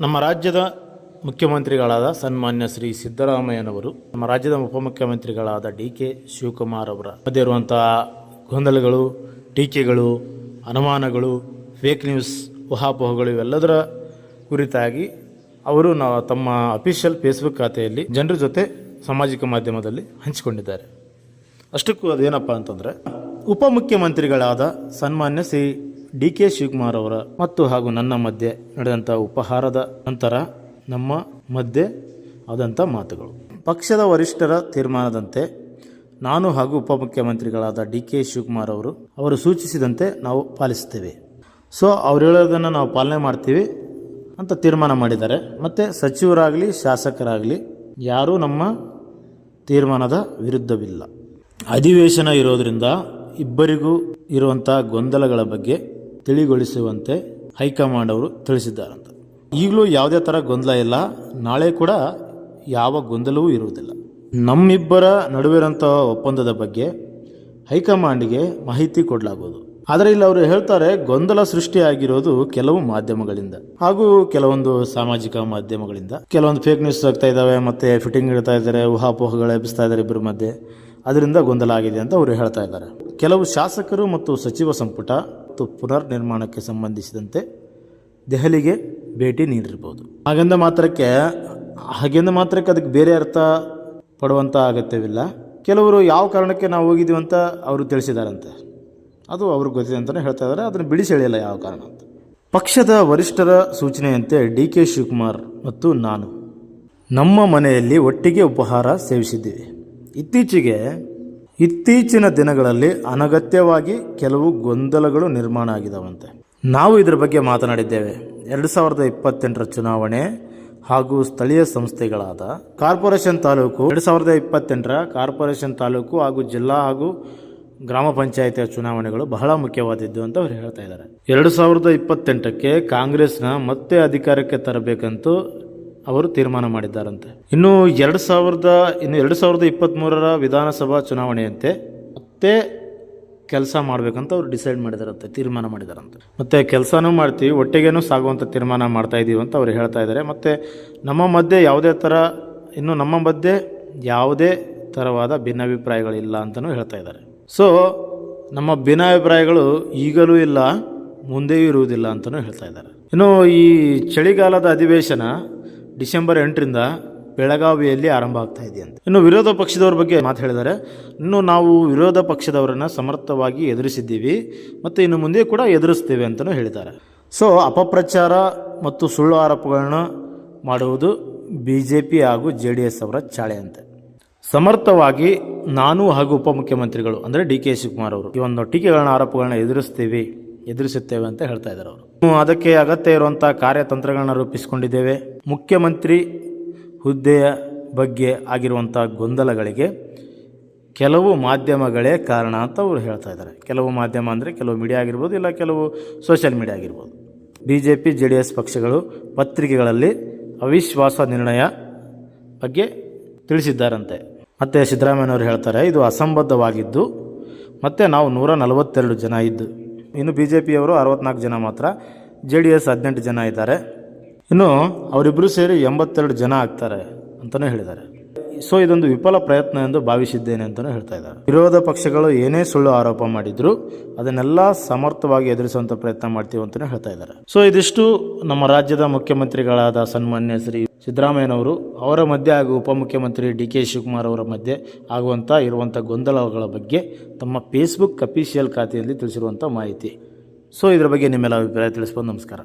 ನಮ್ಮ ರಾಜ್ಯದ ಮುಖ್ಯಮಂತ್ರಿಗಳಾದ ಸನ್ಮಾನ್ಯ ಶ್ರೀ ಸಿದ್ದರಾಮಯ್ಯನವರು ನಮ್ಮ ರಾಜ್ಯದ ಉಪಮುಖ್ಯಮಂತ್ರಿಗಳಾದ ಡಿ.ಕೆ. ಶಿವಕುಮಾರ್ ಅವರ ಮಧ್ಯೆ ಇರುವಂತಹ ಗೊಂದಲಗಳು, ಟೀಕೆಗಳು, ಅನುಮಾನಗಳು, ಫೇಕ್ ನ್ಯೂಸ್, ಊಹಾಪೋಹಗಳು ಇವೆಲ್ಲದರ ಕುರಿತಾಗಿ ಅವರು ತಮ್ಮ ಅಫಿಷಿಯಲ್ ಫೇಸ್ಬುಕ್ ಖಾತೆಯಲ್ಲಿ ಜನರ ಜೊತೆ ಸಾಮಾಜಿಕ ಮಾಧ್ಯಮದಲ್ಲಿ ಹಂಚಿಕೊಂಡಿದ್ದಾರೆ. ಅಷ್ಟಕ್ಕೂ ಅದೇನಪ್ಪ ಅಂತಂದರೆ, ಉಪಮುಖ್ಯಮಂತ್ರಿಗಳಾದ ಸನ್ಮಾನ್ಯ ಶ್ರೀ ಡಿ.ಕೆ. ಶಿವಕುಮಾರ್ ಅವರ ಮತ್ತು ಹಾಗೂ ನನ್ನ ಮಧ್ಯೆ ನಡೆದಂಥ ಉಪಹಾರದ ನಂತರ ನಮ್ಮ ಮಧ್ಯೆ ಆದಂಥ ಮಾತುಗಳು. ಪಕ್ಷದ ವರಿಷ್ಠರ ತೀರ್ಮಾನದಂತೆ ನಾನು ಹಾಗೂ ಉಪಮುಖ್ಯಮಂತ್ರಿಗಳಾದ ಡಿ.ಕೆ. ಶಿವಕುಮಾರ್ ಅವರು ಸೂಚಿಸಿದಂತೆ ನಾವು ಪಾಲಿಸ್ತೇವೆ. ಸೊ ಅವ್ರು ಹೇಳೋದನ್ನು ನಾವು ಪಾಲನೆ ಮಾಡ್ತೀವಿ ಅಂತ ತೀರ್ಮಾನ ಮಾಡಿದ್ದಾರೆ. ಮತ್ತು ಸಚಿವರಾಗಲಿ ಶಾಸಕರಾಗಲಿ ಯಾರೂ ನಮ್ಮ ತೀರ್ಮಾನದ ವಿರುದ್ಧವಿಲ್ಲ. ಅಧಿವೇಶನ ಇರೋದರಿಂದ ಇಬ್ಬರಿಗೂ ಇರುವಂಥ ಗೊಂದಲಗಳ ಬಗ್ಗೆ ತಿಳಿಗೊಳಿಸುವಂತೆ ಹೈಕಮಾಂಡ್ ಅವರು ತಿಳಿಸಿದ್ದಾರಂತ. ಈಗಲೂ ಯಾವುದೇ ಥರ ಗೊಂದಲ ಇಲ್ಲ, ನಾಳೆ ಕೂಡ ಯಾವ ಗೊಂದಲವೂ ಇರುವುದಿಲ್ಲ. ನಮ್ಮಿಬ್ಬರ ನಡುವಿರೋಂಥ ಒಪ್ಪಂದದ ಬಗ್ಗೆ ಹೈಕಮಾಂಡ್ಗೆ ಮಾಹಿತಿ ಕೊಡಲಾಗುವುದು. ಆದರೆ ಇಲ್ಲಿ ಅವರು ಹೇಳ್ತಾರೆ, ಗೊಂದಲ ಸೃಷ್ಟಿಯಾಗಿರೋದು ಕೆಲವು ಮಾಧ್ಯಮಗಳಿಂದ ಹಾಗೂ ಕೆಲವೊಂದು ಸಾಮಾಜಿಕ ಮಾಧ್ಯಮಗಳಿಂದ. ಕೆಲವೊಂದು ಫೇಕ್ ನ್ಯೂಸ್ ಆಗ್ತಾ ಇದ್ದಾವೆ, ಮತ್ತು ಫಿಟ್ಟಿಂಗ್ ಇಡ್ತಾ ಇದ್ದಾರೆ, ಊಹಾಪೋಹಗಳು ಎಬ್ಬಿಸ್ತಾ ಇದ್ದಾರೆ ಇಬ್ಬರ ಮಧ್ಯೆ, ಅದರಿಂದ ಗೊಂದಲ ಆಗಿದೆ ಅಂತ ಅವರು ಹೇಳ್ತಾ ಇದ್ದಾರೆ. ಕೆಲವು ಶಾಸಕರು ಮತ್ತು ಸಚಿವ ಸಂಪುಟ ಮತ್ತು ಪುನರ್ ನಿರ್ಮಾಣಕ್ಕೆ ಸಂಬಂಧಿಸಿದಂತೆ ದೆಹಲಿಗೆ ಭೇಟಿ ನೀಡಿರ್ಬೋದು. ಹಾಗೆಂದ ಮಾತ್ರಕ್ಕೆ ಅದಕ್ಕೆ ಬೇರೆ ಅರ್ಥ ಪಡುವಂಥ ಅಗತ್ಯವಿಲ್ಲ. ಕೆಲವರು ಯಾವ ಕಾರಣಕ್ಕೆ ನಾವು ಹೋಗಿದ್ದೀವಿ ಅಂತ ಅವರು ತಿಳಿಸಿದಾರಂತೆ, ಅದು ಅವ್ರಿಗೆ ಗೊತ್ತಿದೆ ಅಂತಲೇ ಹೇಳ್ತಾ ಇದ್ದಾರೆ. ಅದನ್ನು ಬಿಡಿಸಿ ಹೇಳಿಲ್ಲ ಯಾವ ಕಾರಣ ಅಂತ. ಪಕ್ಷದ ವರಿಷ್ಠರ ಸೂಚನೆಯಂತೆ ಡಿ.ಕೆ. ಶಿವಕುಮಾರ್ ಮತ್ತು ನಾನು ನಮ್ಮ ಮನೆಯಲ್ಲಿ ಒಟ್ಟಿಗೆ ಉಪಹಾರ ಸೇವಿಸಿದ್ದೀವಿ. ಇತ್ತೀಚಿನ ದಿನಗಳಲ್ಲಿ ಅನಗತ್ಯವಾಗಿ ಕೆಲವು ಗೊಂದಲಗಳು ನಿರ್ಮಾಣ ಆಗಿದ್ದಾವಂತೆ. ನಾವು ಇದರ ಬಗ್ಗೆ ಮಾತನಾಡಿದ್ದೇವೆ. 2028ರ ಚುನಾವಣೆ ಹಾಗೂ ಸ್ಥಳೀಯ ಸಂಸ್ಥೆಗಳಾದ ಕಾರ್ಪೊರೇಷನ್ ತಾಲೂಕು 2028ರ ಕಾರ್ಪೊರೇಷನ್ ತಾಲೂಕು ಹಾಗೂ ಜಿಲ್ಲಾ ಹಾಗೂ ಗ್ರಾಮ ಪಂಚಾಯಿತಿಯ ಚುನಾವಣೆಗಳು ಬಹಳ ಮುಖ್ಯವಾದದ್ದು ಅಂತ ಅವರು ಹೇಳ್ತಾ ಇದ್ದಾರೆ. 2028ಕ್ಕೆ ಕಾಂಗ್ರೆಸ್ನ ಮತ್ತೆ ಅಧಿಕಾರಕ್ಕೆ ತರಬೇಕಂತೂ ಅವರು ತೀರ್ಮಾನ ಮಾಡಿದ್ದಾರಂತೆ. ಇನ್ನು 2023ರ ವಿಧಾನಸಭಾ ಚುನಾವಣೆಯಂತೆ ಮತ್ತೆ ಕೆಲಸ ಮಾಡಬೇಕಂತ ಅವರು ಡಿಸೈಡ್ ಮಾಡಿದಾರಂತೆ, ತೀರ್ಮಾನ ಮಾಡಿದಾರಂತೆ. ಮತ್ತು ಕೆಲಸನೂ ಮಾಡ್ತೀವಿ, ಒಟ್ಟಿಗೇನೂ ಸಾಗುವಂಥ ತೀರ್ಮಾನ ಮಾಡ್ತಾ ಇದ್ದೀವಿ ಅಂತ ಅವರು ಹೇಳ್ತಾ ಇದ್ದಾರೆ. ಮತ್ತು ನಮ್ಮ ಮಧ್ಯೆ ಯಾವುದೇ ಥರವಾದ ಭಿನ್ನಾಭಿಪ್ರಾಯಗಳಿಲ್ಲ ಅಂತಲೂ ಹೇಳ್ತಾ ಇದ್ದಾರೆ. ಸೊ ನಮ್ಮ ಭಿನ್ನಾಭಿಪ್ರಾಯಗಳು ಈಗಲೂ ಇಲ್ಲ, ಮುಂದೆಯೂ ಇರುವುದಿಲ್ಲ ಅಂತಲೂ ಹೇಳ್ತಾ ಇದ್ದಾರೆ. ಇನ್ನು ಈ ಚಳಿಗಾಲದ ಅಧಿವೇಶನ ಡಿಸೆಂಬರ್ 8ರಿಂದ ಬೆಳಗಾವಿಯಲ್ಲಿ ಆರಂಭ ಆಗ್ತಾ ಇದೆಯಂತೆ. ಇನ್ನು ವಿರೋಧ ಪಕ್ಷದವ್ರ ಬಗ್ಗೆ ಮಾತು ಹೇಳಿದ್ದಾರೆ. ಇನ್ನು ನಾವು ವಿರೋಧ ಪಕ್ಷದವರನ್ನು ಸಮರ್ಥವಾಗಿ ಎದುರಿಸಿದ್ದೀವಿ ಮತ್ತು ಇನ್ನು ಮುಂದೆ ಕೂಡ ಎದುರಿಸ್ತೇವೆ ಅಂತಲೂ ಹೇಳಿದ್ದಾರೆ. ಸೊ ಅಪಪ್ರಚಾರ ಮತ್ತು ಸುಳ್ಳು ಆರೋಪಗಳನ್ನು ಮಾಡುವುದು BJP ಹಾಗೂ JDS ಅವರ ಚಾಳೆ ಅಂತೆ. ಸಮರ್ಥವಾಗಿ ನಾನು ಹಾಗೂ ಉಪಮುಖ್ಯಮಂತ್ರಿಗಳು ಅಂದರೆ ಡಿ.ಕೆ. ಶಿವಕುಮಾರ್ ಅವರು ಈ ಒಂದು ಟೀಕೆಗಳನ್ನ ಆರೋಪಗಳನ್ನ ಎದುರಿಸುತ್ತೇವೆ ಅಂತ ಹೇಳ್ತಾ ಇದ್ದಾರೆ ಅವರು. ಅದಕ್ಕೆ ಅಗತ್ಯ ಇರುವಂಥ ಕಾರ್ಯತಂತ್ರಗಳನ್ನ ರೂಪಿಸಿಕೊಂಡಿದ್ದೇವೆ. ಮುಖ್ಯಮಂತ್ರಿ ಹುದ್ದೆಯ ಬಗ್ಗೆ ಆಗಿರುವಂಥ ಗೊಂದಲಗಳಿಗೆ ಕೆಲವು ಮಾಧ್ಯಮಗಳೇ ಕಾರಣ ಅಂತ ಅವರು ಹೇಳ್ತಾ ಇದ್ದಾರೆ. ಕೆಲವು ಮಾಧ್ಯಮ ಅಂದರೆ ಕೆಲವು ಮೀಡಿಯಾ ಆಗಿರ್ಬೋದು, ಇಲ್ಲ ಕೆಲವು ಸೋಷಿಯಲ್ ಮೀಡಿಯಾ ಆಗಿರ್ಬೋದು. BJP JDS ಪಕ್ಷಗಳು ಪತ್ರಿಕೆಗಳಲ್ಲಿ ಅವಿಶ್ವಾಸ ನಿರ್ಣಯ ಬಗ್ಗೆ ತಿಳಿಸಿದ್ದಾರಂತೆ. ಮತ್ತು ಸಿದ್ದರಾಮಯ್ಯನವರು ಹೇಳ್ತಾರೆ, ಇದು ಅಸಂಬದ್ಧವಾಗಿದ್ದು ಮತ್ತು ನಾವು 142 ಜನ ಇದ್ದು, ಇನ್ನು BJPಯವರು 64 ಜನ ಮಾತ್ರ, JDS 18 ಜನ ಇದ್ದಾರೆ, ಇನ್ನು ಅವರಿಬ್ಬರು ಸೇರಿ 82 ಜನ ಆಗ್ತಾರೆ ಅಂತಲೂ ಹೇಳಿದ್ದಾರೆ. ಸೊ ಇದೊಂದು ವಿಫಲ ಪ್ರಯತ್ನ ಎಂದು ಭಾವಿಸಿದ್ದೇನೆ ಅಂತಲೂ ಹೇಳ್ತಾ ಇದ್ದಾರೆ. ವಿರೋಧ ಪಕ್ಷಗಳು ಏನೇ ಸುಳ್ಳು ಆರೋಪ ಮಾಡಿದ್ರು ಅದನ್ನೆಲ್ಲ ಸಮರ್ಥವಾಗಿ ಎದುರಿಸುವಂಥ ಪ್ರಯತ್ನ ಮಾಡ್ತೀವಿ ಅಂತಲೂ ಹೇಳ್ತಾ ಇದ್ದಾರೆ. ಸೊ ಇದಿಷ್ಟು ನಮ್ಮ ರಾಜ್ಯದ ಮುಖ್ಯಮಂತ್ರಿಗಳಾದ ಸನ್ಮಾನ್ಯ ಶ್ರೀ ಸಿದ್ದರಾಮಯ್ಯನವರು ಅವರ ಮಧ್ಯೆ ಹಾಗೂ ಉಪಮುಖ್ಯಮಂತ್ರಿ ಡಿ.ಕೆ. ಶಿವಕುಮಾರ್ ಅವರ ಮಧ್ಯೆ ಇರುವಂಥ ಗೊಂದಲಗಳ ಬಗ್ಗೆ ತಮ್ಮ ಫೇಸ್ಬುಕ್ ಅಫಿಷಿಯಲ್ ಖಾತೆಯಲ್ಲಿ ತಿಳಿಸಿರುವಂಥ ಮಾಹಿತಿ. ಸೊ ಇದರ ಬಗ್ಗೆ ನಿಮ್ಮೆಲ್ಲ ಅಭಿಪ್ರಾಯ ತಿಳಿಸ್ಬೋದು. ನಮಸ್ಕಾರ.